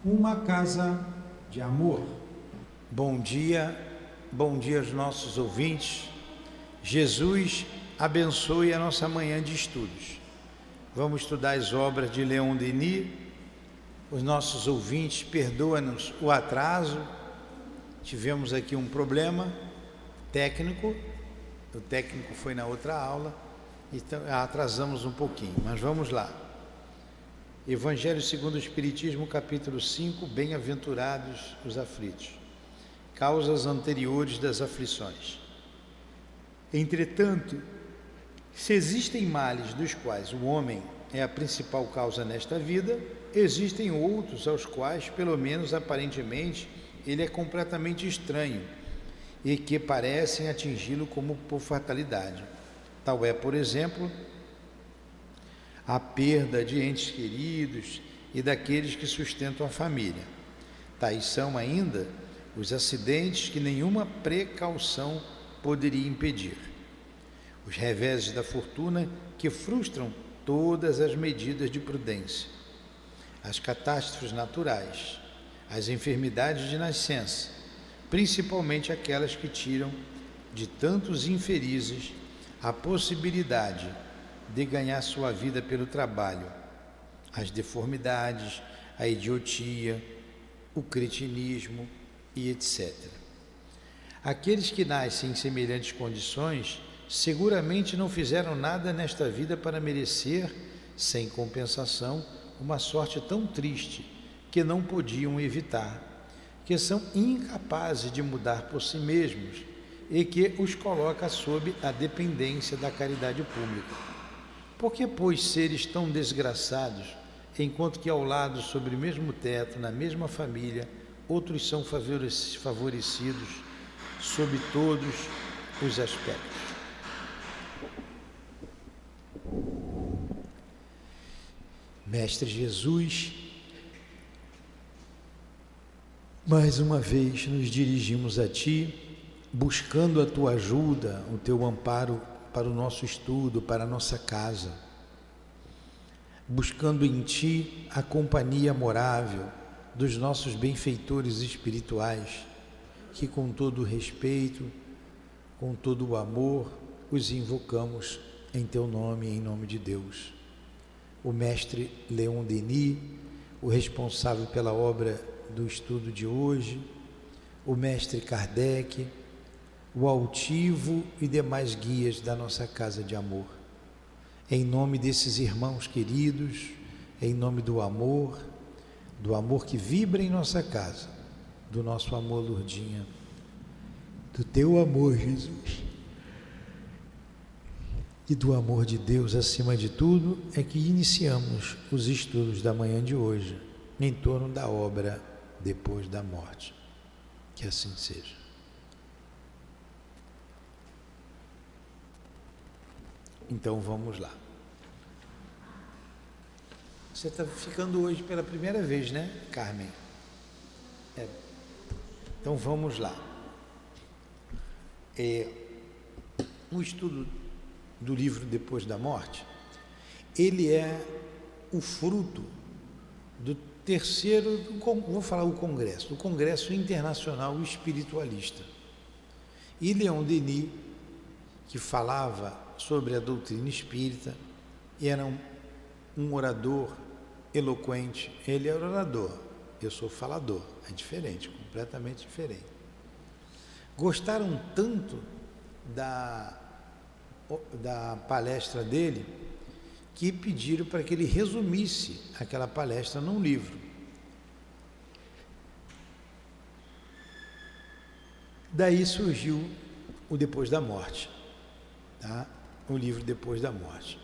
Uma casa de amor. Bom dia aos nossos ouvintes. Jesus abençoe a nossa manhã de estudos. Vamos estudar as obras de Leon Denis. Os nossos ouvintes, perdoa-nos o atraso. Tivemos aqui um problema técnico. O técnico foi na outra aula, então atrasamos um pouquinho, mas vamos lá. Evangelho segundo o Espiritismo, capítulo 5, Bem-aventurados os aflitos. Causas anteriores das aflições. Entretanto, se existem males dos quais o homem é a principal causa nesta vida, existem outros aos quais, pelo menos aparentemente, ele é completamente estranho e que parecem atingi-lo como por fatalidade. Tal é, por exemplo, a perda de entes queridos e daqueles que sustentam a família. Tais são ainda os acidentes que nenhuma precaução poderia impedir. Os reveses da fortuna que frustram todas as medidas de prudência. As catástrofes naturais, as enfermidades de nascença, principalmente aquelas que tiram de tantos infelizes a possibilidade de ganhar sua vida pelo trabalho, as deformidades, a idiotia, o cretinismo e etc. Aqueles que nascem em semelhantes condições seguramente não fizeram nada nesta vida para merecer, sem compensação, uma sorte tão triste que não podiam evitar, que são incapazes de mudar por si mesmos e que os coloca sob a dependência da caridade pública. Por que, pois, seres tão desgraçados, enquanto que ao lado, sobre o mesmo teto, na mesma família, outros são favorecidos sob todos os aspectos? Mestre Jesus, mais uma vez nos dirigimos a Ti, buscando a Tua ajuda, o Teu amparo para o nosso estudo, para a nossa casa, buscando em Ti a companhia amorável dos nossos benfeitores espirituais, que com todo o respeito, com todo o amor, os invocamos em Teu nome, em nome de Deus. O mestre Leon Denis, o responsável pela obra do estudo de hoje, o mestre Kardec, o altivo e demais guias da nossa casa de amor. Em nome desses irmãos queridos, em nome do amor que vibra em nossa casa, do nosso amor, Lourdinha, do Teu amor, Jesus, e do amor de Deus acima de tudo, é que iniciamos os estudos da manhã de hoje, em torno da obra Depois da Morte. Que assim seja. Então vamos lá. Você está ficando hoje pela primeira vez, né, Carmen? Então vamos lá. O estudo do livro Depois da Morte, ele é o fruto do terceiro, vou falar o Congresso, do Congresso Internacional Espiritualista. E Leon Denis, que falava sobre a doutrina espírita, era um orador eloquente. Ele era orador, eu sou falador, é diferente, completamente diferente. Gostaram tanto da palestra dele que pediram para que ele resumisse aquela palestra num livro. Daí surgiu o Depois da Morte, tá? O livro Depois da Morte.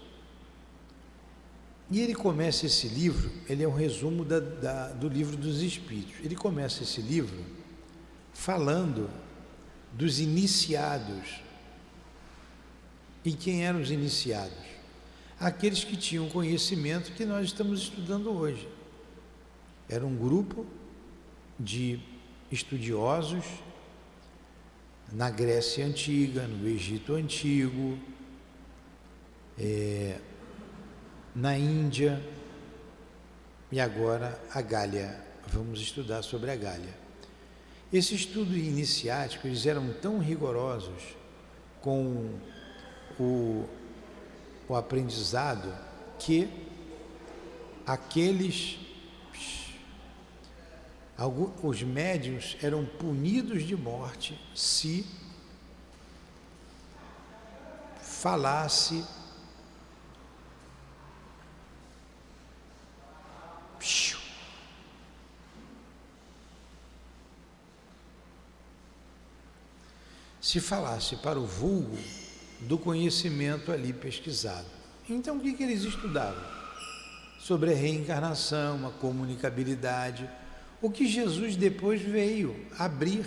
E ele começa esse livro, ele é um resumo do livro dos Espíritos. Ele começa esse livro falando dos iniciados. E quem eram os iniciados? Aqueles que tinham conhecimento que nós estamos estudando hoje. Era um grupo de estudiosos na Grécia Antiga, no Egito Antigo, na Índia, e agora a Gália vamos estudar sobre a Gália. Esse estudo iniciático, eles eram tão rigorosos com o aprendizado que os médiuns eram punidos de morte se falasse para o vulgo do conhecimento ali pesquisado. Então o que eles estudavam? Sobre a reencarnação, a comunicabilidade, o que Jesus depois veio abrir,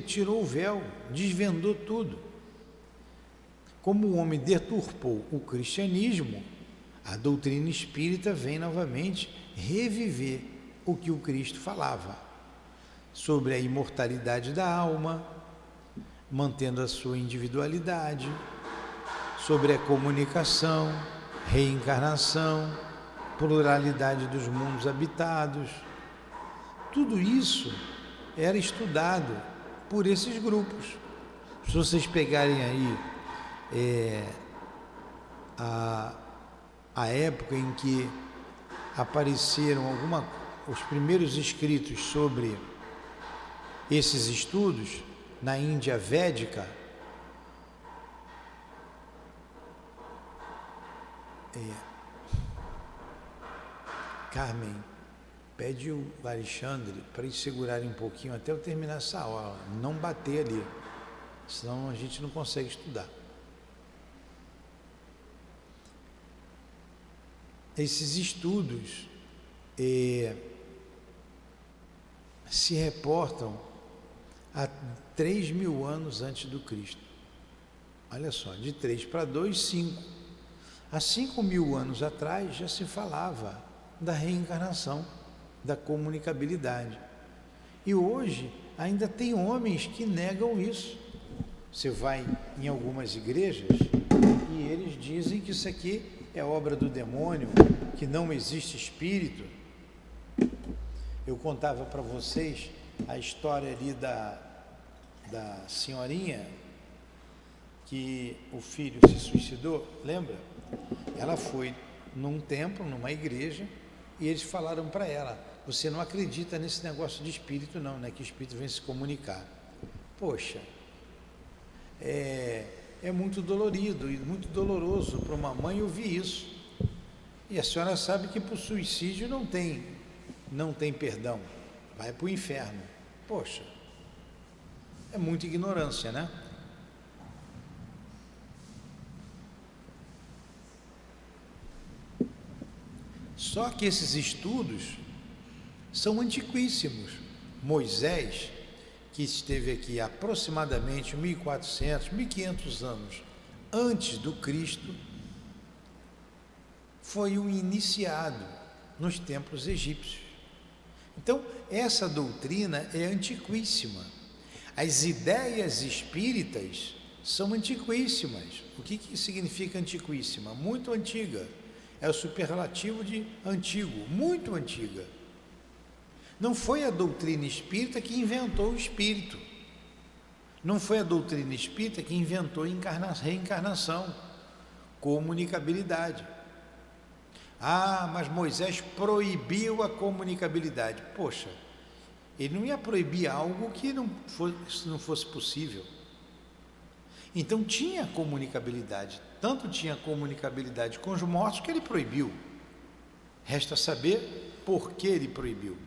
tirou o véu, desvendou tudo. Como o homem deturpou o cristianismo, a doutrina espírita vem novamente reviver o que o Cristo falava sobre a imortalidade da alma, mantendo a sua individualidade, sobre a comunicação, reencarnação, pluralidade dos mundos habitados. Tudo isso era estudado por esses grupos. Se vocês pegarem aí a época em que apareceram os primeiros escritos sobre esses estudos na Índia Védica, Carmen, pede o Alexandre para eles segurarem um pouquinho até eu terminar essa aula, não bater ali, senão a gente não consegue estudar. Esses estudos se reportam a 3.000 anos antes do Cristo. Olha só, de 3 para 2, 5. Há 5.000 anos atrás já se falava da reencarnação, da comunicabilidade. E hoje ainda tem homens que negam isso. Você vai em algumas igrejas e eles dizem que isso aqui é obra do demônio, que não existe espírito. Eu contava para vocês a história ali da senhorinha que o filho se suicidou, lembra? Ela foi num templo, numa igreja, e eles falaram para ela: você não acredita nesse negócio de espírito não, né? Que espírito vem se comunicar. Poxa, é muito dolorido e muito doloroso para uma mãe ouvir isso. E a senhora sabe que para o suicídio não tem perdão, vai para o inferno. Poxa, é muita ignorância, né? Só que esses estudos são antiquíssimos. Moisés, que esteve aqui aproximadamente 1.400, 1.500 anos antes do Cristo, foi um iniciado nos templos egípcios. Então, essa doutrina é antiquíssima. As ideias espíritas são antiquíssimas. O que significa antiquíssima? Muito antiga. É o superlativo de antigo, muito antiga. Não foi a doutrina espírita que inventou o espírito. Não foi a doutrina espírita que inventou reencarnação, comunicabilidade. Ah, mas Moisés proibiu a comunicabilidade. Poxa, ele não ia proibir algo que não fosse possível. Então tinha comunicabilidade, tanto tinha comunicabilidade com os mortos que ele proibiu. Resta saber por que ele proibiu.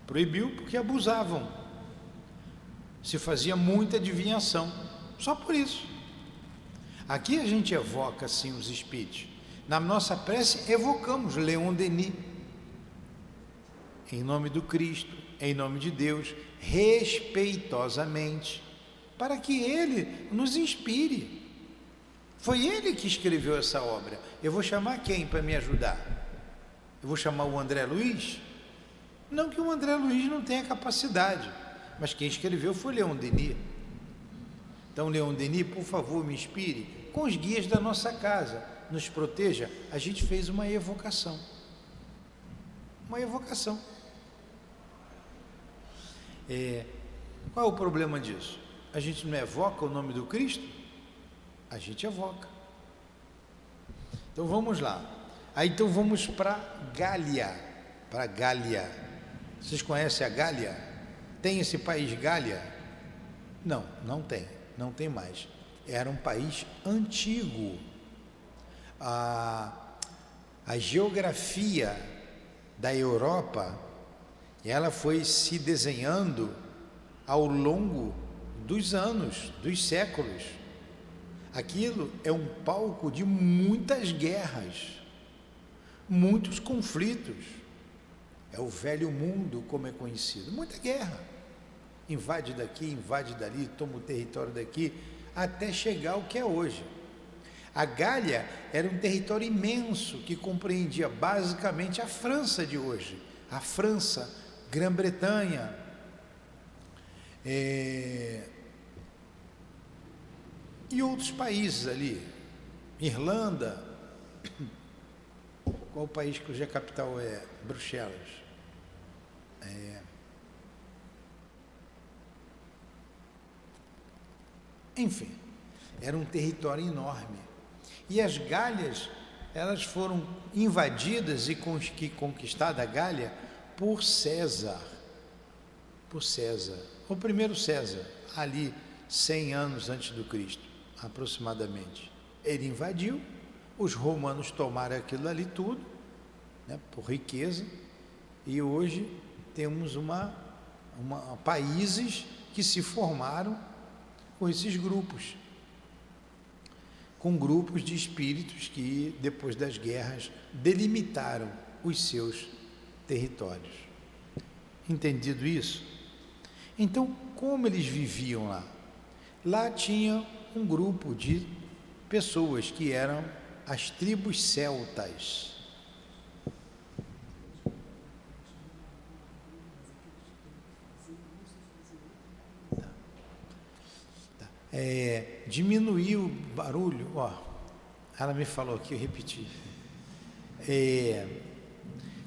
Proibiu porque abusavam, se fazia muita adivinhação, só por isso. Aqui a gente evoca assim os espíritos. Na nossa prece evocamos Leon Denis, em nome do Cristo, em nome de Deus, respeitosamente, para que ele nos inspire. Foi ele que escreveu essa obra. Eu vou chamar quem para me ajudar? Eu vou chamar o André Luiz? Não que o André Luiz não tenha capacidade, mas quem escreveu foi Leon Denis. Então, Leon Denis, por favor, me inspire com os guias da nossa casa, nos proteja. A gente fez uma evocação. uma evocação. Qual é o problema disso? A gente não evoca o nome do Cristo? A gente evoca. Então vamos lá. Aí então vamos para Gália. Para Gália. Vocês conhecem a Gália? Tem esse país Gália? Não, não tem. Não tem mais. Era um país antigo. A geografia da Europa, ela foi se desenhando ao longo dos anos, dos séculos. Aquilo é um palco de muitas guerras, muitos conflitos. É o velho mundo, como é conhecido. Muita guerra. Invade daqui, invade dali, toma o território daqui, até chegar ao que é hoje. A Gália era um território imenso que compreendia basicamente a França de hoje. A França, Grã-Bretanha, e outros países ali, Irlanda. Qual o país cuja capital é Bruxelas? Enfim, era um território enorme. E as Gálias, elas foram invadidas e conquistada a Gália por César. Por César. O primeiro César, ali 100 anos antes do Cristo, aproximadamente. Ele invadiu, os romanos tomaram aquilo ali tudo, né, por riqueza, e hoje temos países que se formaram com esses grupos, com grupos de espíritos que, depois das guerras, delimitaram os seus territórios. Entendido isso? Então, como eles viviam lá? Lá tinha um grupo de pessoas que eram as tribos celtas. Diminuiu o barulho, ela me falou aqui, eu repeti.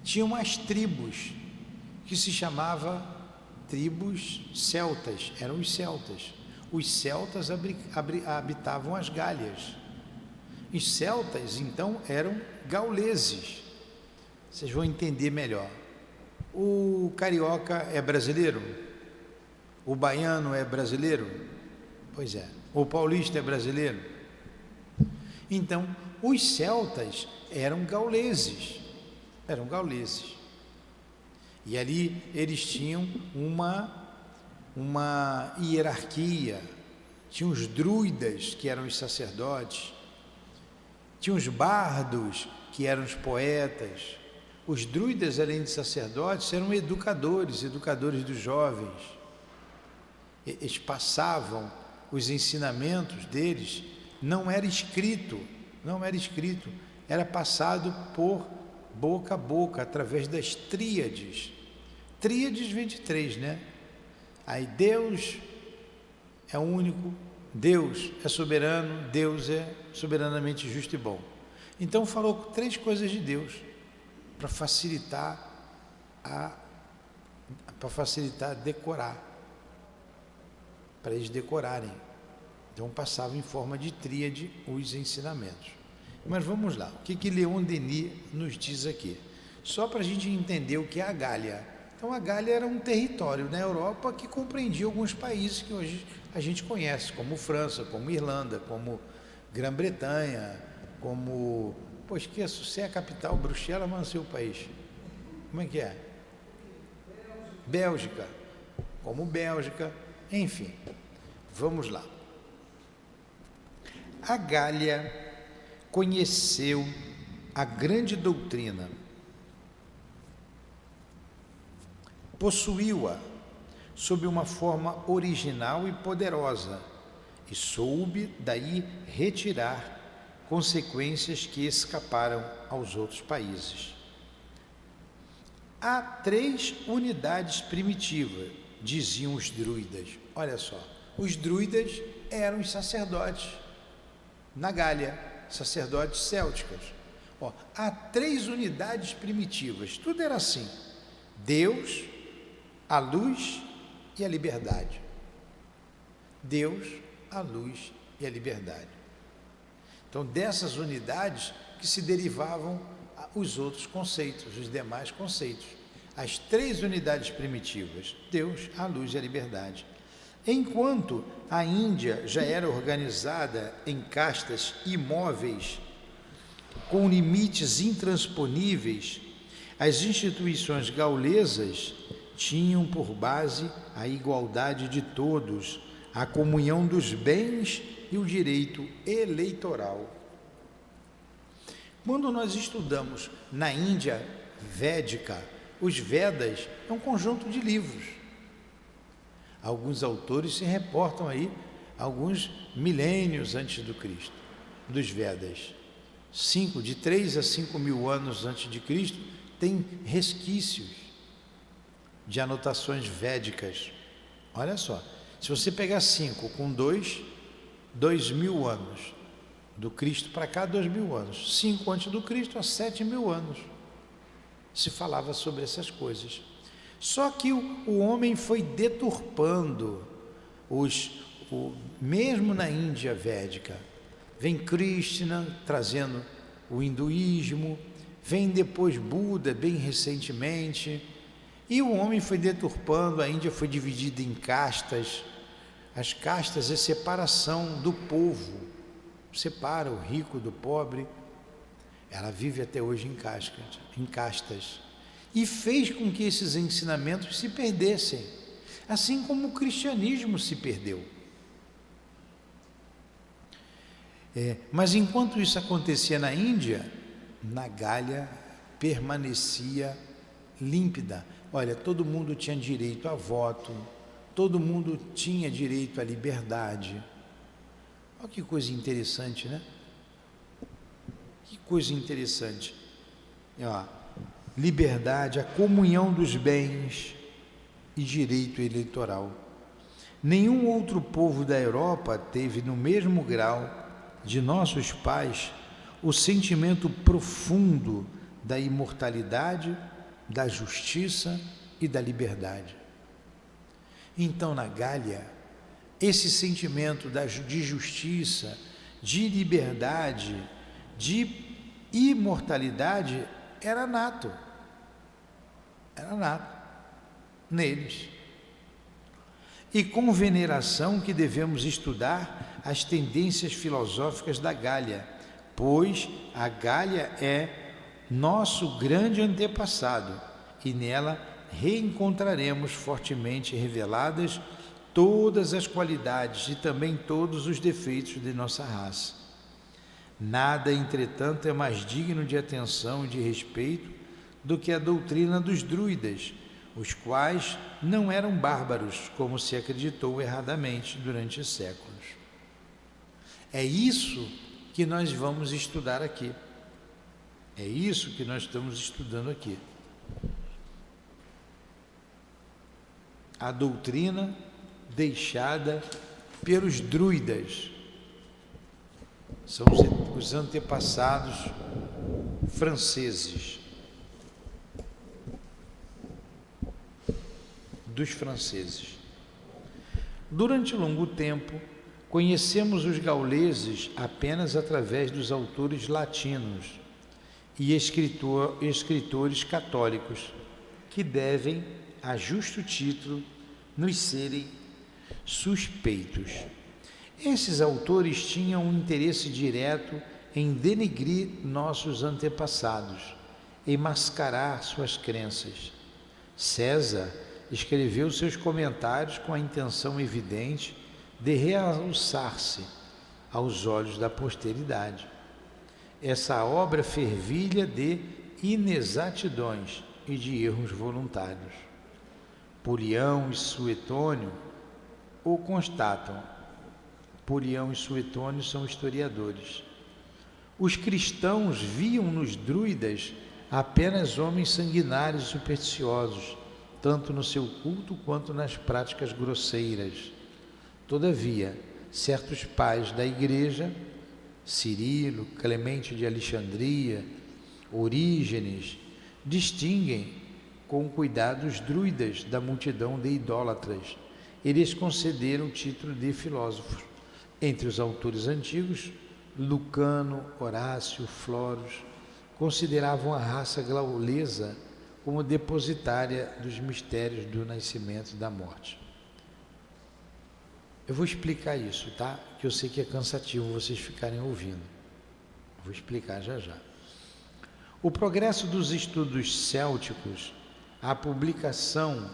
Tinha umas tribos que se chamava tribos celtas, eram os celtas. Os celtas habitavam as Gálias. Os celtas, então, eram gauleses. Vocês vão entender melhor. O carioca é brasileiro? O baiano é brasileiro? Pois é. O paulista é brasileiro? Então, os celtas eram gauleses. Eram gauleses. E ali eles tinham uma hierarquia. Tinha os druidas, que eram os sacerdotes. Tinha os bardos, que eram os poetas. Os druidas, além de sacerdotes, eram educadores dos jovens. Eles passavam os ensinamentos deles, não era escrito, era passado por boca a boca, através das tríades. Tríades vem de 3, né? Aí Deus é único, Deus é soberano, Deus é soberanamente justo e bom. Então falou 3 coisas de Deus para facilitar decorar, para eles decorarem. Então passava em forma de tríade os ensinamentos. Mas vamos lá, o que Leon Denis nos diz aqui? Só para a gente entender o que é a Gália. Então a Gália era um território na Europa que compreendia alguns países que hoje a gente conhece, como França, como Irlanda, como Grã-Bretanha, como... Pô, esqueço, se é a capital, Bruxelas, mas não sei o país. Como é que é? Bélgica. Como Bélgica, enfim. Vamos lá. A Gália conheceu a grande doutrina, possuiu-a sob uma forma original e poderosa e soube daí retirar consequências que escaparam aos outros países. Há 3 unidades primitivas, diziam os druidas. Olha só, os druidas eram os sacerdotes na Gália, sacerdotes célticos. Ó, há 3 unidades primitivas, tudo era assim: Deus, a luz e a liberdade. Deus, a luz e a liberdade. Então, dessas unidades que se derivavam os outros conceitos, os demais conceitos. As 3 unidades primitivas: Deus, a luz e a liberdade. Enquanto a Índia já era organizada em castas imóveis, com limites intransponíveis, as instituições gaulesas tinham por base a igualdade de todos, a comunhão dos bens e o direito eleitoral. Quando nós estudamos na Índia védica, os Vedas é um conjunto de livros. Alguns autores se reportam aí alguns milênios antes do Cristo, dos Vedas. De 3 a 5 mil anos antes de Cristo, tem resquícios de anotações védicas. Olha só, se você pegar 5 com 2, 2.000 anos. Do Cristo para cá, 2.000 anos. 5 antes do Cristo a 7.000 anos. Se falava sobre essas coisas. Só que o homem foi deturpando mesmo na Índia védica. Vem Krishna trazendo o hinduísmo, vem depois Buda, bem recentemente, e o homem foi deturpando. A Índia foi dividida em castas. As castas é separação do povo, separa o rico do pobre. Ela vive até hoje em castas, e fez com que esses ensinamentos se perdessem, assim como o cristianismo se perdeu. Mas enquanto isso acontecia na Índia, na Gália permanecia límpida. Olha, todo mundo tinha direito a voto, todo mundo tinha direito à liberdade. Olha que coisa interessante, né? Que coisa interessante. Ó, liberdade, a comunhão dos bens e direito eleitoral. Nenhum outro povo da Europa teve no mesmo grau de nossos pais o sentimento profundo da imortalidade, da justiça e da liberdade. Então, na Gália, esse sentimento de justiça, de liberdade, de imortalidade era nato neles. E com veneração que devemos estudar as tendências filosóficas da Gália, pois a Gália é nosso grande antepassado e nela reencontraremos fortemente reveladas todas as qualidades e também todos os defeitos de nossa raça. Nada, entretanto, é mais digno de atenção e de respeito do que a doutrina dos druidas, os quais não eram bárbaros, como se acreditou erradamente durante séculos. É isso que nós vamos estudar aqui. É isso que nós estamos estudando aqui. A doutrina deixada pelos druidas. São os antepassados franceses, dos franceses. Durante longo tempo, conhecemos os gauleses apenas através dos autores latinos e escritores católicos, que devem, a justo título, nos serem suspeitos. Esses autores tinham um interesse direto em denegrir nossos antepassados, em mascarar suas crenças. César escreveu seus comentários com a intenção evidente de realçar-se aos olhos da posteridade. Essa obra fervilha de inexatidões e de erros voluntários. Polião e Suetônio o constatam. Polião e Suetônio são historiadores. Os cristãos viam nos druidas apenas homens sanguinários e supersticiosos, tanto no seu culto quanto nas práticas grosseiras. Todavia, certos pais da Igreja, Cirilo, Clemente de Alexandria, Orígenes, distinguem com cuidado os druidas da multidão de idólatras. Eles concederam o título de filósofos. Entre os autores antigos, Lucano, Horácio, Florus, consideravam a raça gaulesa como depositária dos mistérios do nascimento e da morte. Eu vou explicar isso, tá? Que eu sei que é cansativo vocês ficarem ouvindo. Vou explicar já já. O progresso dos estudos célticos, a publicação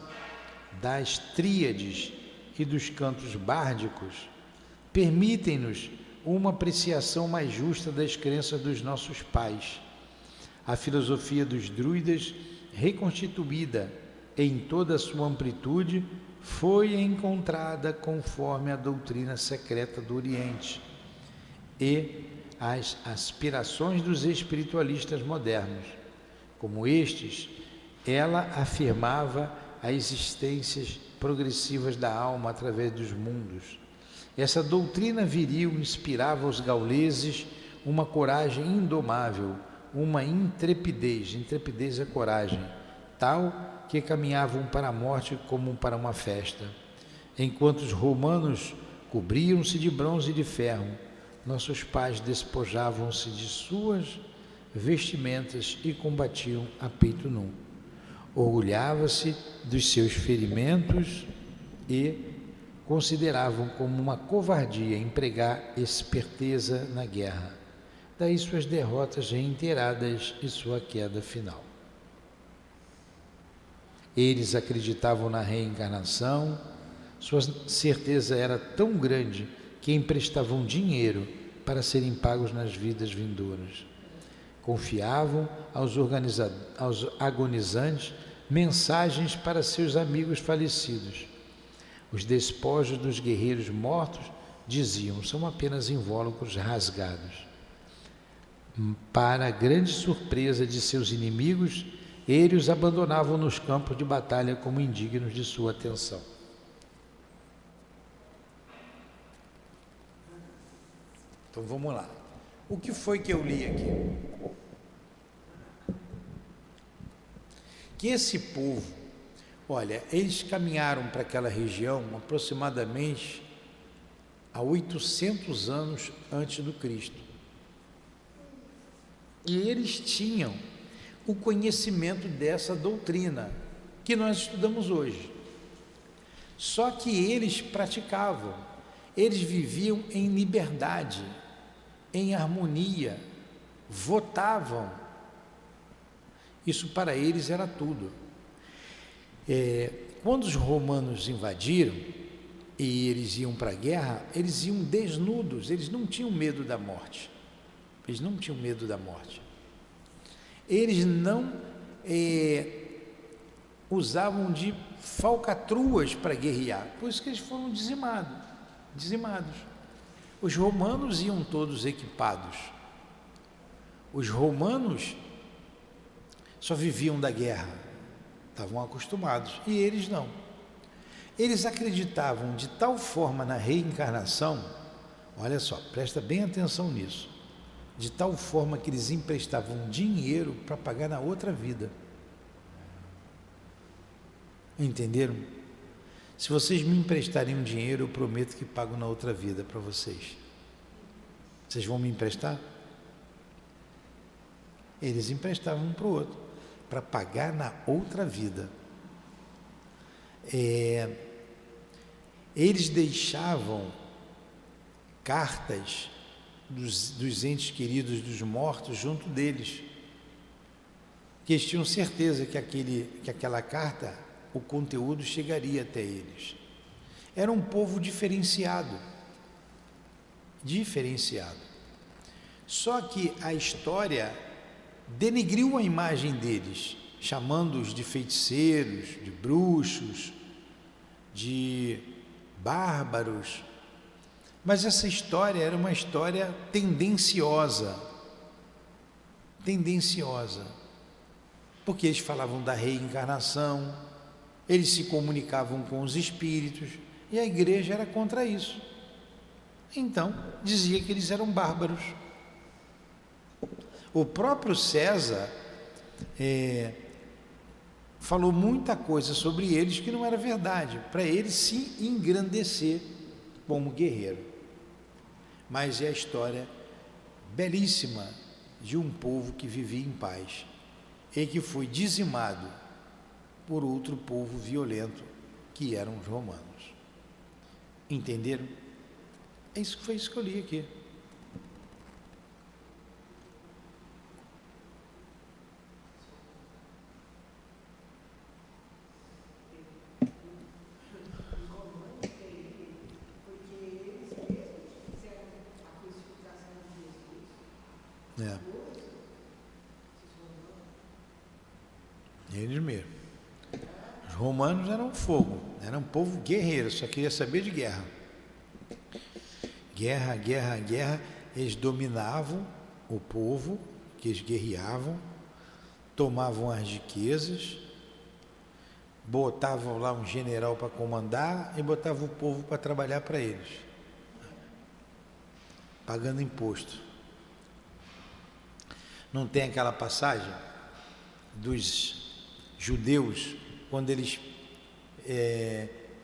das tríades e dos cantos bárdicos, permitem-nos uma apreciação mais justa das crenças dos nossos pais. A filosofia dos druidas, reconstituída em toda a sua amplitude, foi encontrada conforme a doutrina secreta do Oriente e as aspirações dos espiritualistas modernos. Como estes, ela afirmava as existências progressivas da alma através dos mundos. Essa doutrina viril inspirava aos gauleses uma coragem indomável, uma intrepidez é coragem, tal que caminhavam para a morte como para uma festa. Enquanto os romanos cobriam-se de bronze e de ferro, nossos pais despojavam-se de suas vestimentas e combatiam a peito nu. Orgulhava-se dos seus ferimentos e consideravam como uma covardia empregar esperteza na guerra. Daí suas derrotas reiteradas e sua queda final. Eles acreditavam na reencarnação, sua certeza era tão grande que emprestavam dinheiro para serem pagos nas vidas vindouras. Confiavam aos agonizantes mensagens para seus amigos falecidos. Os despojos dos guerreiros mortos, diziam, são apenas invólucros rasgados. Para a grande surpresa de seus inimigos, eles os abandonavam nos campos de batalha como indignos de sua atenção. Então vamos lá. O que foi que eu li aqui? Que esse povo, olha, eles caminharam para aquela região aproximadamente há 800 anos antes do Cristo. E eles tinham o conhecimento dessa doutrina que nós estudamos hoje. Só que eles praticavam, eles viviam em liberdade, em harmonia, votavam. Isso para eles era tudo. Quando os romanos invadiram e eles iam para a guerra, eles iam desnudos, eles não tinham medo da morte. Eles não tinham medo da morte. Eles não usavam de falcatruas para guerrear, por isso que eles foram dizimados. Os romanos iam todos equipados. Os romanos só viviam da guerra, estavam acostumados, e eles não. Eles acreditavam de tal forma na reencarnação, olha só, presta bem atenção nisso, de tal forma que eles emprestavam dinheiro para pagar na outra vida. Entenderam? Se vocês me emprestarem um dinheiro, eu prometo que pago na outra vida para vocês. Vocês vão me emprestar? Eles emprestavam um para o outro, para pagar na outra vida. Eles deixavam cartas dos entes queridos dos mortos junto deles, que eles tinham certeza que aquela carta, o conteúdo chegaria até eles. Era um povo diferenciado. Só que a história denegriu a imagem deles, chamando-os de feiticeiros, de bruxos, de bárbaros. Mas essa história era uma história tendenciosa, porque eles falavam da reencarnação, eles se comunicavam com os espíritos, e a igreja era contra isso. Então, dizia que eles eram bárbaros. O próprio César falou muita coisa sobre eles que não era verdade, para ele se engrandecer como guerreiro. Mas é a história belíssima de um povo que vivia em paz e que foi dizimado por outro povo violento, que eram os romanos. Entenderam? Foi isso que eu li aqui. Eles mesmo. Os romanos eram fogo, eram um povo guerreiro, só queria saber de guerra. Guerra, guerra, guerra. Eles dominavam o povo, que eles guerreavam, tomavam as riquezas, botavam lá um general para comandar e botavam o povo para trabalhar para eles, pagando imposto. Não tem aquela passagem dos judeus, quando eles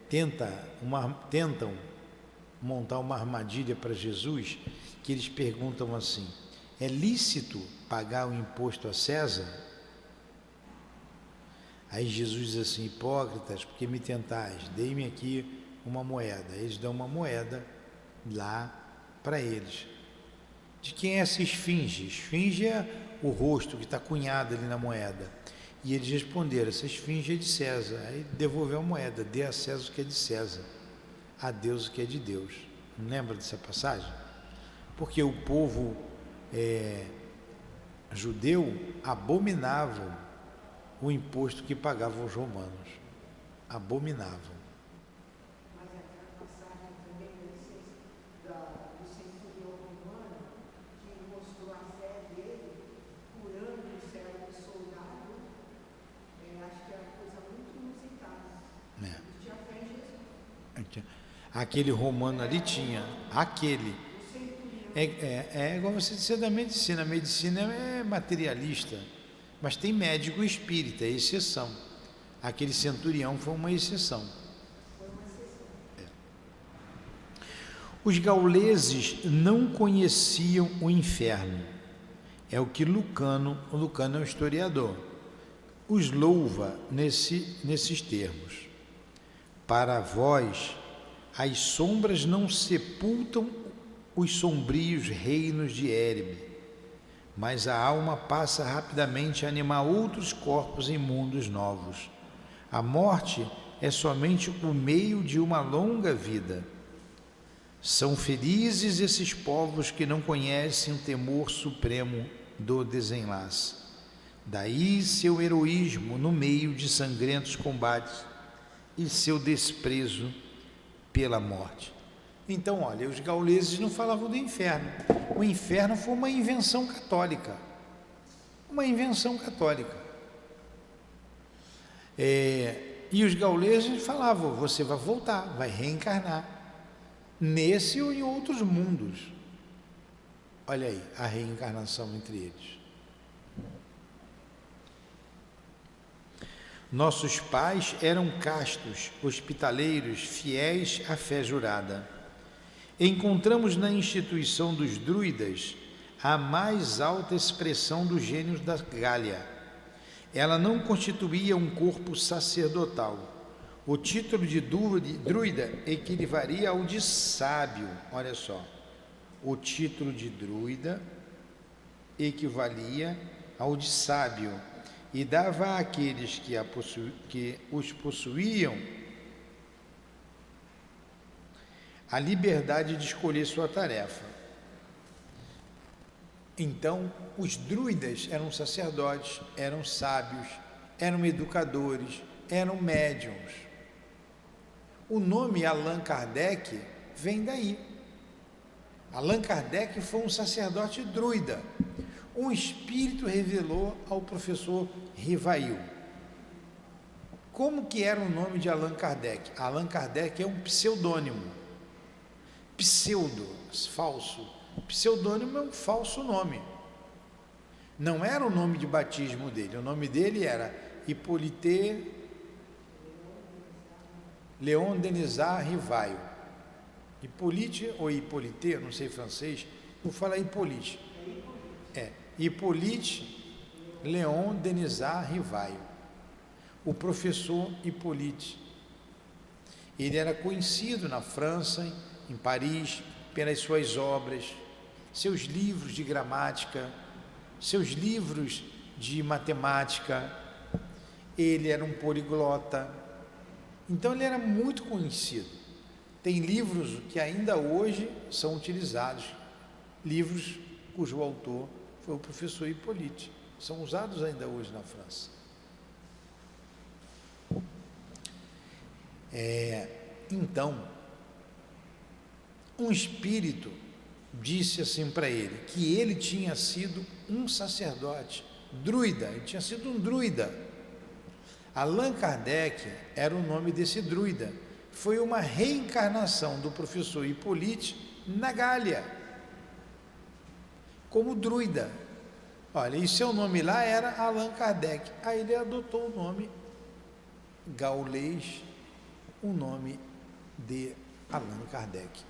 tentam montar uma armadilha para Jesus, que eles perguntam assim: é lícito pagar o imposto a César? Aí Jesus diz assim: hipócritas, porque me tentais, dei-me aqui uma moeda. Eles dão uma moeda lá para eles. De quem é essa esfinge? Esfinge é o rosto que está cunhado ali na moeda. E eles responderam: essa esfinge é de César. Aí devolveu a moeda: dê a César o que é de César, a Deus o que é de Deus. Não lembra dessa passagem? Porque o povo judeu abominava o imposto que pagavam os romanos. Abominavam. Mas aquela passagem também do centurião romano, que mostrou a fé dele, curando o cérebro do soldado, acho que é uma coisa muito inusitada. Ele tinha fé em Jesus. Aquele romano ali tinha, aquele. Igual você disse da medicina. A medicina é materialista, mas tem médico espírita, é exceção. Aquele centurião foi uma exceção. Os gauleses não conheciam o inferno. É o que Lucano é um historiador, os louva nesses termos. Para vós, as sombras não sepultam os sombrios reinos de Érebe, mas a alma passa rapidamente a animar outros corpos em mundos novos. A morte é somente o meio de uma longa vida. São felizes esses povos que não conhecem o temor supremo do desenlace. Daí seu heroísmo no meio de sangrentos combates e seu desprezo pela morte. Então, olha, os gauleses não falavam do inferno. O inferno foi uma invenção católica. Uma invenção católica. E os gauleses falavam: você vai voltar, vai reencarnar, nesse ou em outros mundos. Olha aí, a reencarnação entre eles. Nossos pais eram castos, hospitaleiros, fiéis à fé jurada. Encontramos na instituição dos druidas a mais alta expressão dos gênios da Gália. Ela não constituía um corpo sacerdotal. O título de druida equivalia ao de sábio. Olha só, o título de druida equivalia ao de sábio e dava àqueles que os possuíam a liberdade de escolher sua tarefa. Então, os druidas eram sacerdotes, eram sábios, eram educadores, eram médiuns. O nome Allan Kardec vem daí. Allan Kardec foi um sacerdote druida. Um espírito revelou ao professor Rivail. Como que era o nome de Allan Kardec? Allan Kardec é um pseudônimo. Pseudo, falso. Pseudônimo é um falso nome. Não era o nome de batismo dele, o nome dele era Hippolyte Léon Denisard Rivaio. Hippolyte ou Hippolyte, eu não sei francês, vou falar Hippolyte. Hippolyte Léon Denisard Rivaio. O professor Hippolyte. Ele era conhecido na França, em Paris, pelas suas obras, seus livros de gramática, seus livros de matemática. Ele era um poliglota. Então ele era muito conhecido. Tem livros que ainda hoje são utilizados, livros cujo autor foi o professor Hippolyte, são usados ainda hoje na França. Então, um espírito disse assim para ele, que ele tinha sido um sacerdote, druida, ele tinha sido um druida. Allan Kardec era o nome desse druida, foi uma reencarnação do professor Hippolyte na Gália, como druida. Olha, e seu nome lá era Allan Kardec, aí ele adotou o nome gaulês, o nome de Allan Kardec.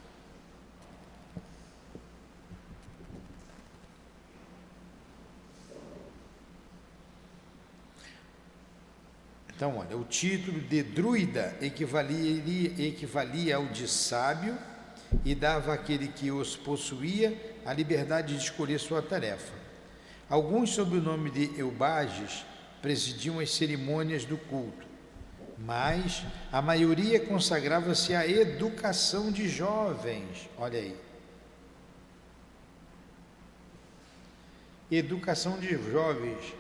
Então, olha, o título de druida equivalia ao de sábio e dava àquele que os possuía a liberdade de escolher sua tarefa. Alguns, sob o nome de eubages, presidiam as cerimônias do culto, mas a maioria consagrava-se à educação de jovens. Olha aí. Educação de jovens.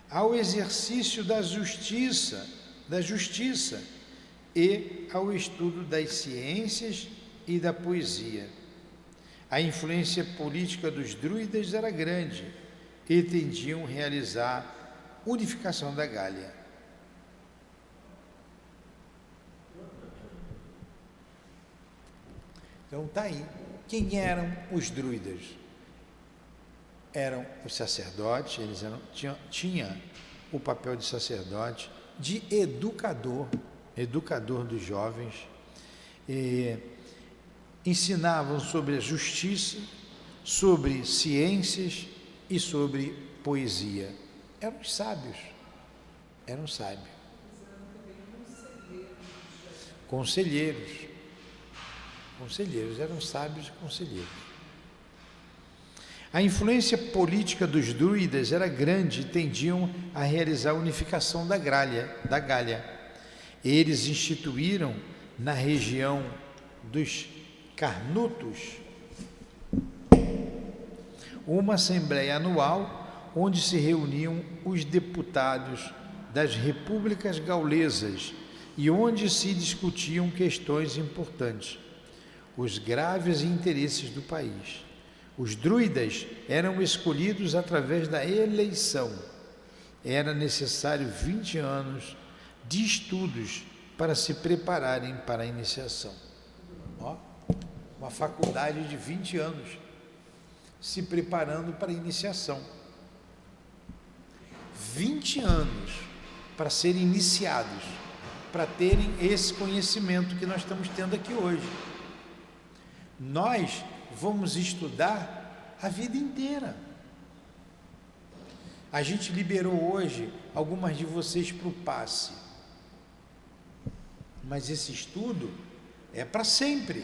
Ao exercício da justiça e ao estudo das ciências e da poesia. A influência política dos druidas era grande e tendiam a realizar a unificação da Gália. Então está aí. Quem eram os druidas? Eram os sacerdotes, eles tinham o papel de sacerdote, de educador dos jovens, ensinavam sobre a justiça, sobre ciências e sobre poesia. Eram sábios. Conselheiros, eram sábios e conselheiros. A influência política dos druidas era grande e tendiam a realizar a unificação da Gália. Eles instituíram na região dos Carnutos uma assembleia anual onde se reuniam os deputados das repúblicas gaulesas e onde se discutiam questões importantes, os graves interesses do país. Os druidas eram escolhidos através da eleição. Era necessário 20 anos de estudos para se prepararem para a iniciação. Uma faculdade de 20 anos se preparando para a iniciação. 20 anos para serem iniciados, para terem esse conhecimento que nós estamos tendo aqui hoje. Nós vamos estudar a vida inteira. A gente liberou hoje algumas de vocês para o passe, mas esse estudo é para sempre.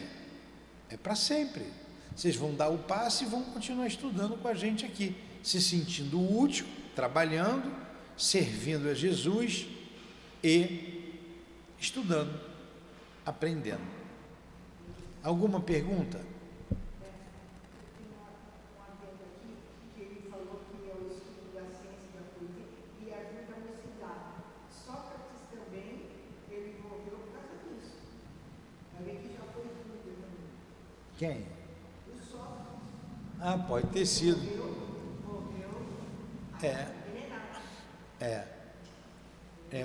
Vocês vão dar o passe e vão continuar estudando com a gente aqui, se sentindo útil, trabalhando, servindo a Jesus e estudando, aprendendo. Alguma pergunta? Quem? Pode ter sido.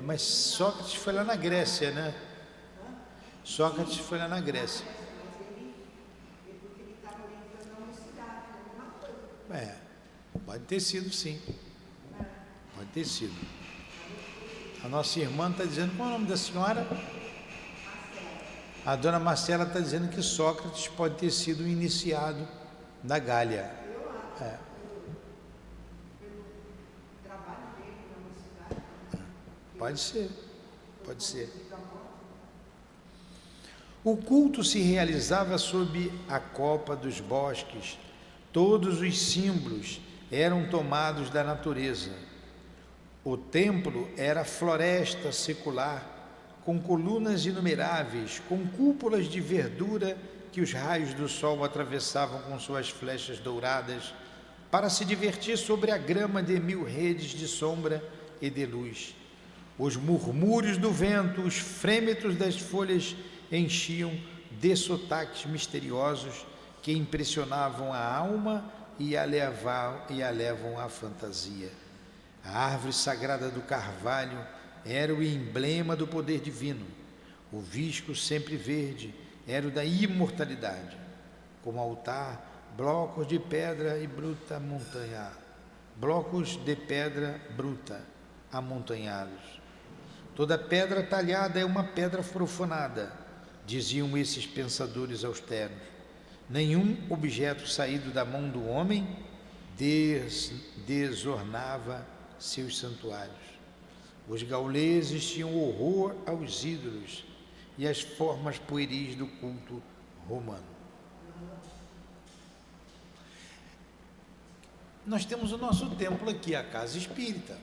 Mas Sócrates foi lá na Grécia, né? Sócrates foi lá na Grécia. Pode ter sido, sim. Pode ter sido. A nossa irmã está dizendo, qual é o nome da senhora? A dona Marcela está dizendo que Sócrates pode ter sido o iniciado da Gália. É. Pode ser, pode ser. O culto se realizava sob a copa dos bosques. Todos os símbolos eram tomados da natureza. O templo era floresta secular, com colunas inumeráveis, com cúpulas de verdura que os raios do sol atravessavam com suas flechas douradas, para se divertir sobre a grama de 1000 redes de sombra e de luz. Os murmúrios do vento, os frêmitos das folhas enchiam de sotaques misteriosos que impressionavam a alma e a levam à fantasia. A árvore sagrada do carvalho era o emblema do poder divino. O visco sempre verde era o da imortalidade. Como altar, blocos de pedra bruta amontanhados. Toda pedra talhada é uma pedra profanada, diziam esses pensadores austeros. Nenhum objeto saído da mão do homem desornava seus santuários. Os gauleses tinham horror aos ídolos e às formas pueris do culto romano. Nós temos o nosso templo aqui, a Casa Espírita.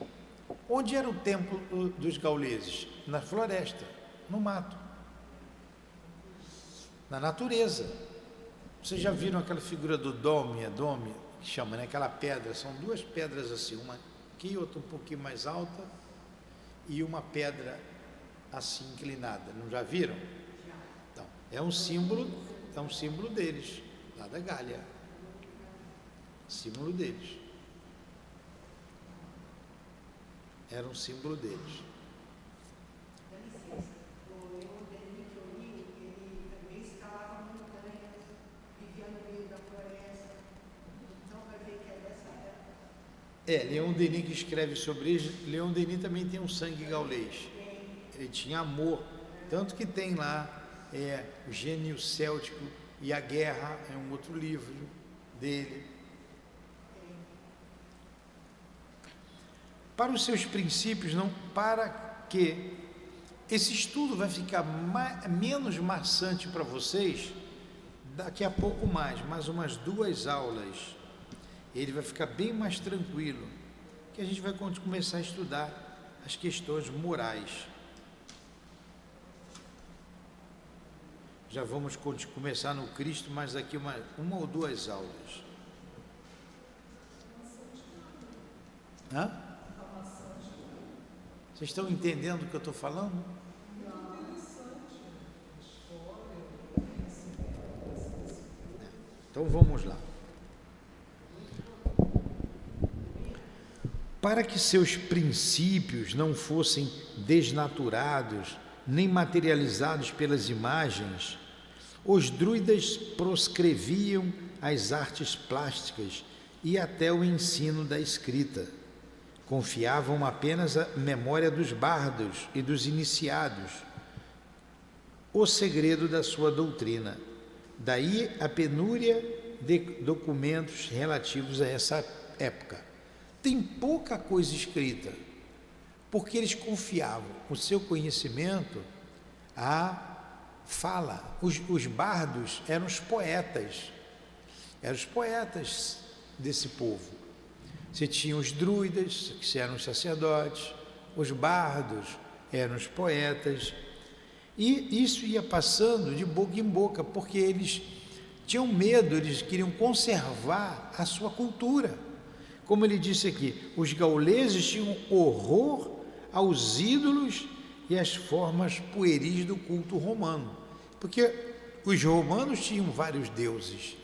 Onde era o templo dos gauleses? Na floresta, no mato, na natureza. Vocês já viram aquela figura do dome, que chama, né? Aquela pedra, são duas pedras assim, uma aqui, outra um pouquinho mais alta, e uma pedra assim inclinada. Não já viram? Então, é um símbolo deles, lá da Gália. Símbolo deles. Era um símbolo deles. Dá licença, o Leon Denis que eu li, ele também escalava montanhas, vivia no meio da floresta, então vai ver que é dessa época. Leon Denis que escreve sobre isso. Leon Denis também tem um sangue gaulês. Ele tinha amor, tanto que tem lá o Gênio Céltico e a Guerra, é um outro livro dele. Para os seus princípios, não, para que esse estudo vai ficar menos maçante para vocês, daqui a pouco mais umas 2 aulas, ele vai ficar bem mais tranquilo, que a gente vai começar a estudar as questões morais. Já vamos começar no Cristo, mas daqui uma ou 2 aulas. Hã? Vocês estão entendendo o que eu estou falando? Então vamos lá. Para que seus princípios não fossem desnaturados nem materializados pelas imagens, os druidas proscreviam as artes plásticas e até o ensino da escrita. Confiavam apenas a memória dos bardos e dos iniciados, o segredo da sua doutrina. Daí a penúria de documentos relativos a essa época. Tem pouca coisa escrita, porque eles confiavam o seu conhecimento à fala. Os bardos eram os poetas desse povo. Você tinha os druidas, que eram os sacerdotes, os bardos eram os poetas, e isso ia passando de boca em boca, porque eles tinham medo, eles queriam conservar a sua cultura. Como ele disse aqui, os gauleses tinham horror aos ídolos e às formas pueris do culto romano, porque os romanos tinham vários deuses,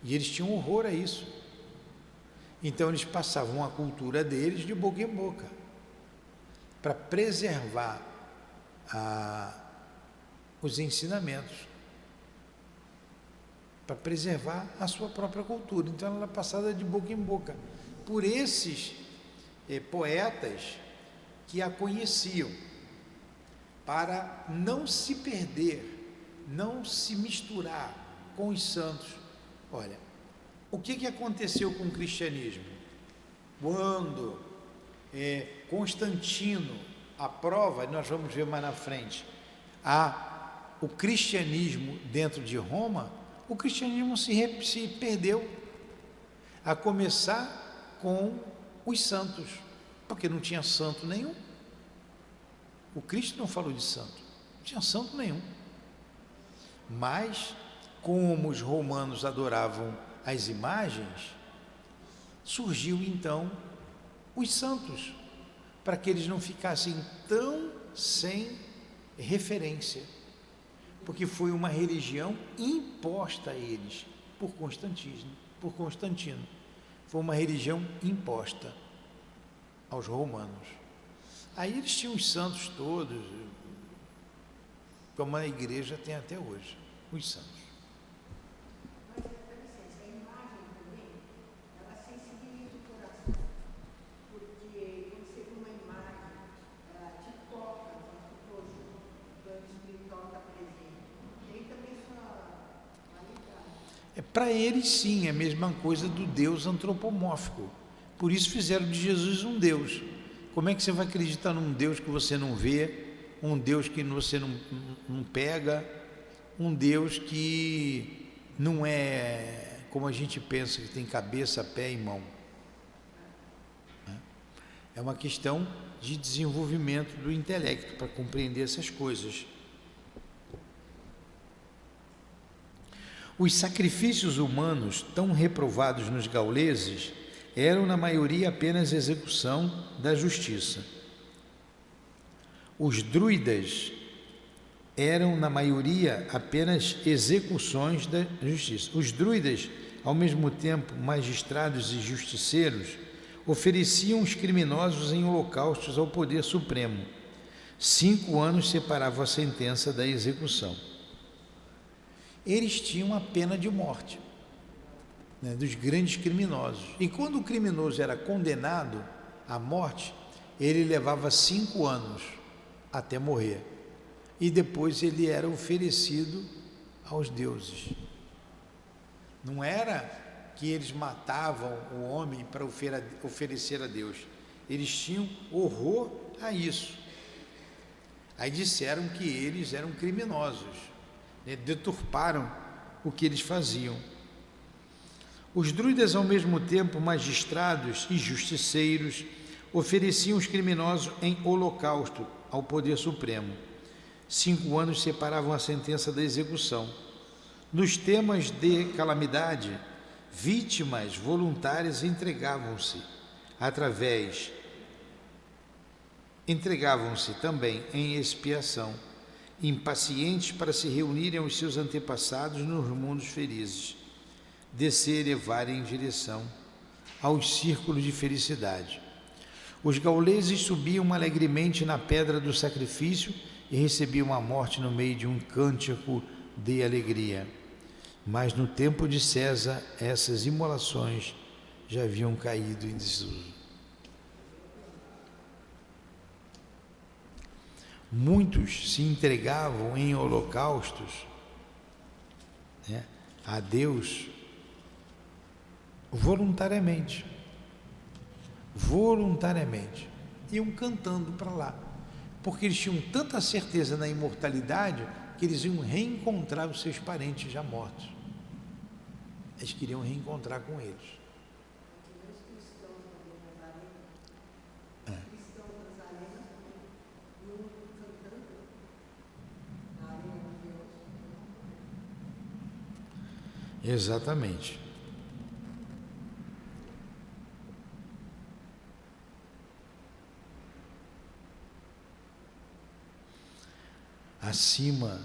e eles tinham horror a isso. Então eles passavam a cultura deles de boca em boca, para preservar os ensinamentos, para preservar a sua própria cultura. Então ela era passada de boca em boca. por esses poetas que a conheciam, para não se perder, não se misturar com os santos. Olha, o que aconteceu com o cristianismo? Quando Constantino aprova, nós vamos ver mais na frente, o cristianismo dentro de Roma, o cristianismo se perdeu, a começar com os santos, porque não tinha santo nenhum. O Cristo não falou de santo, não tinha santo nenhum. Mas, como os romanos adoravam as imagens, surgiu então os santos, para que eles não ficassem tão sem referência, porque foi uma religião imposta a eles por Constantino. Foi uma religião imposta aos romanos. Aí eles tinham os santos todos, como a igreja tem até hoje, os santos. Mas, dá licença, a imagem também, ela sensibiliza o coração, porque quando você vê uma imagem, ela te toca, poxa, o plano espiritual está presente. Tem também sua qualidade. Para eles, sim, é a mesma coisa do Deus antropomórfico. Por isso fizeram de Jesus um Deus. Como é que você vai acreditar num Deus que você não vê, um Deus que você não pega, um Deus que não é como a gente pensa, que tem cabeça, pé e mão? É uma questão de desenvolvimento do intelecto para compreender essas coisas. Os sacrifícios humanos, tão reprovados nos gauleses, eram na maioria apenas execução da justiça. Os druidas eram na maioria apenas execuções da justiça. Os druidas, ao mesmo tempo magistrados e justiceiros, ofereciam os criminosos em holocaustos ao poder supremo. 5 anos separavam a sentença da execução. Eles tinham a pena de morte, né, dos grandes criminosos. E quando o criminoso era condenado à morte, ele levava 5 anos até morrer. E depois ele era oferecido aos deuses. Não era que eles matavam o homem para oferecer a Deus. Eles tinham horror a isso. Aí disseram que eles eram criminosos, né, deturparam o que eles faziam. Os druidas, ao mesmo tempo magistrados e justiceiros, ofereciam os criminosos em holocausto ao poder supremo. 5 anos separavam a sentença da execução. Nos temas de calamidade, vítimas voluntárias entregavam-se também em expiação, impacientes para se reunirem aos seus antepassados nos mundos felizes, de se elevarem em direção aos círculos de felicidade. Os gauleses subiam alegremente na pedra do sacrifício e recebiam a morte no meio de um cântico de alegria. Mas no tempo de César, essas imolações já haviam caído em desuso. Muitos se entregavam em holocaustos, né, a Deus voluntariamente, iam cantando para lá, porque eles tinham tanta certeza na imortalidade que eles iam reencontrar os seus parentes já mortos. Eles queriam reencontrar com eles. Exatamente. Acima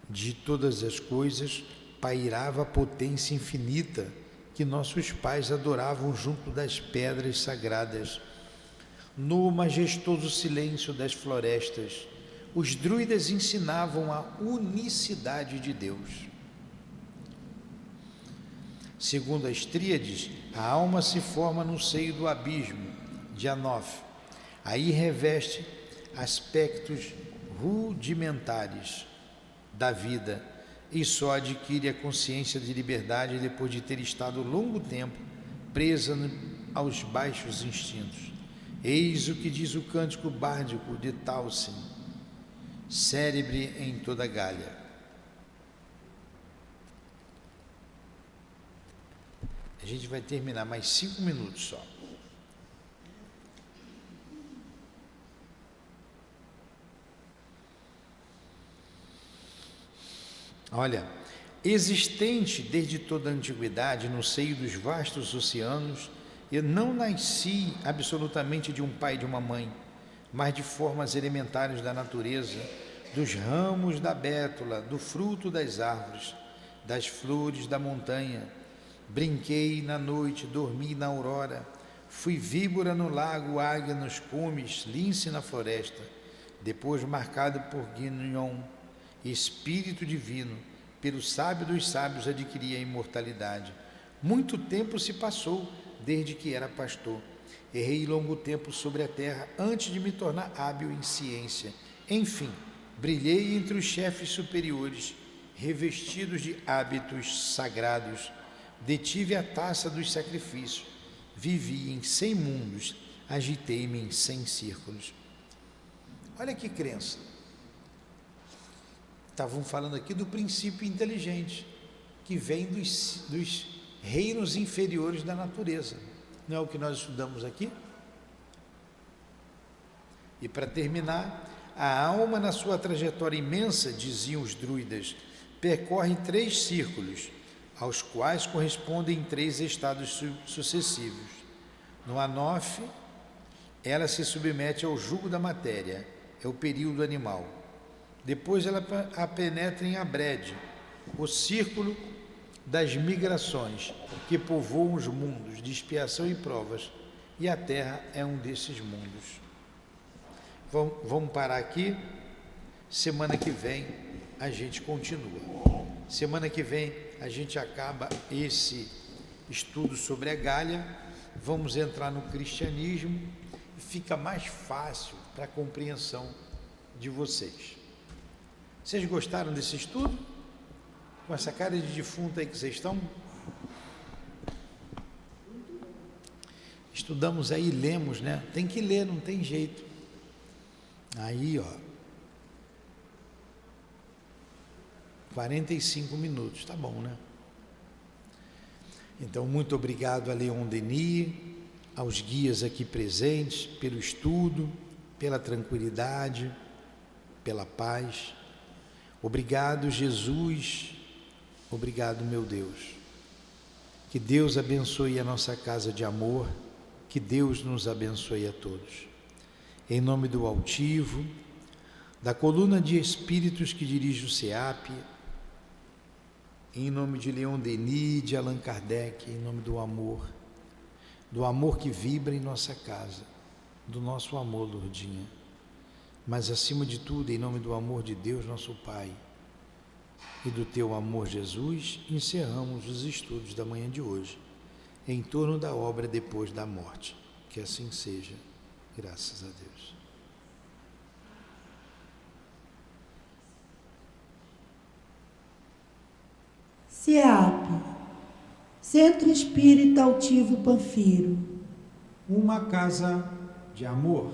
de todas as coisas pairava a potência infinita que nossos pais adoravam junto das pedras sagradas. No majestoso silêncio das florestas, os druidas ensinavam a unicidade de Deus. Segundo as tríades, a alma se forma no seio do abismo de Anof. Aí reveste aspectos rudimentares da vida e só adquire a consciência de liberdade depois de ter estado longo tempo presa aos baixos instintos. Eis o que diz o cântico bárdico de Tausin, célebre em toda a Gália. A gente vai terminar mais 5 minutos só. Olha, existente desde toda a antiguidade no seio dos vastos oceanos, eu não nasci absolutamente de um pai e de uma mãe, mas de formas elementares da natureza, dos ramos da bétula, do fruto das árvores, das flores da montanha. Brinquei na noite, dormi na aurora, fui víbora no lago, águia nos cumes, lince na floresta, depois marcado por Guignon, espírito divino, pelo sábio dos sábios adquiri a imortalidade. Muito tempo se passou desde que era pastor. Errei longo tempo sobre a terra antes de me tornar hábil em ciência. Enfim, brilhei entre os chefes superiores, revestidos de hábitos sagrados. Detive a taça dos sacrifícios. Vivi em 100 mundos, agitei-me em 100 círculos. Olha que crença. Estavam falando aqui do princípio inteligente, que vem dos reinos inferiores da natureza. Não é o que nós estudamos aqui? E para terminar, a alma na sua trajetória imensa, diziam os druidas, percorre 3 círculos, aos quais correspondem 3 estados sucessivos. No Anof, ela se submete ao jugo da matéria, é o período animal. Depois ela a penetra em Abred, o círculo das migrações que povoam os mundos de expiação e provas, e a Terra é um desses mundos. Vamos parar aqui. Semana que vem a gente continua. Semana que vem a gente acaba esse estudo sobre a Gália, vamos entrar no cristianismo e fica mais fácil para a compreensão de vocês. Vocês gostaram desse estudo? Com essa cara de defunto aí que vocês estão? Estudamos aí, lemos, né? Tem que ler, não tem jeito. Aí, ó. 45 minutos, tá bom, né? Então, muito obrigado a Leon Denis, aos guias aqui presentes, pelo estudo, pela tranquilidade, pela paz. Obrigado, Jesus. Obrigado, meu Deus. Que Deus abençoe a nossa casa de amor, que Deus nos abençoe a todos. Em nome do Altivo, da coluna de espíritos que dirige o SEAP, em nome de Leon Denis, de Allan Kardec, em nome do amor que vibra em nossa casa, do nosso amor, Lourdinha, mas acima de tudo, em nome do amor de Deus, nosso Pai, e do teu amor, Jesus, encerramos os estudos da manhã de hoje, em torno da obra depois da morte. Que assim seja, graças a Deus. SEAP, Centro Espírita Altivo Panfiro. Uma casa de amor.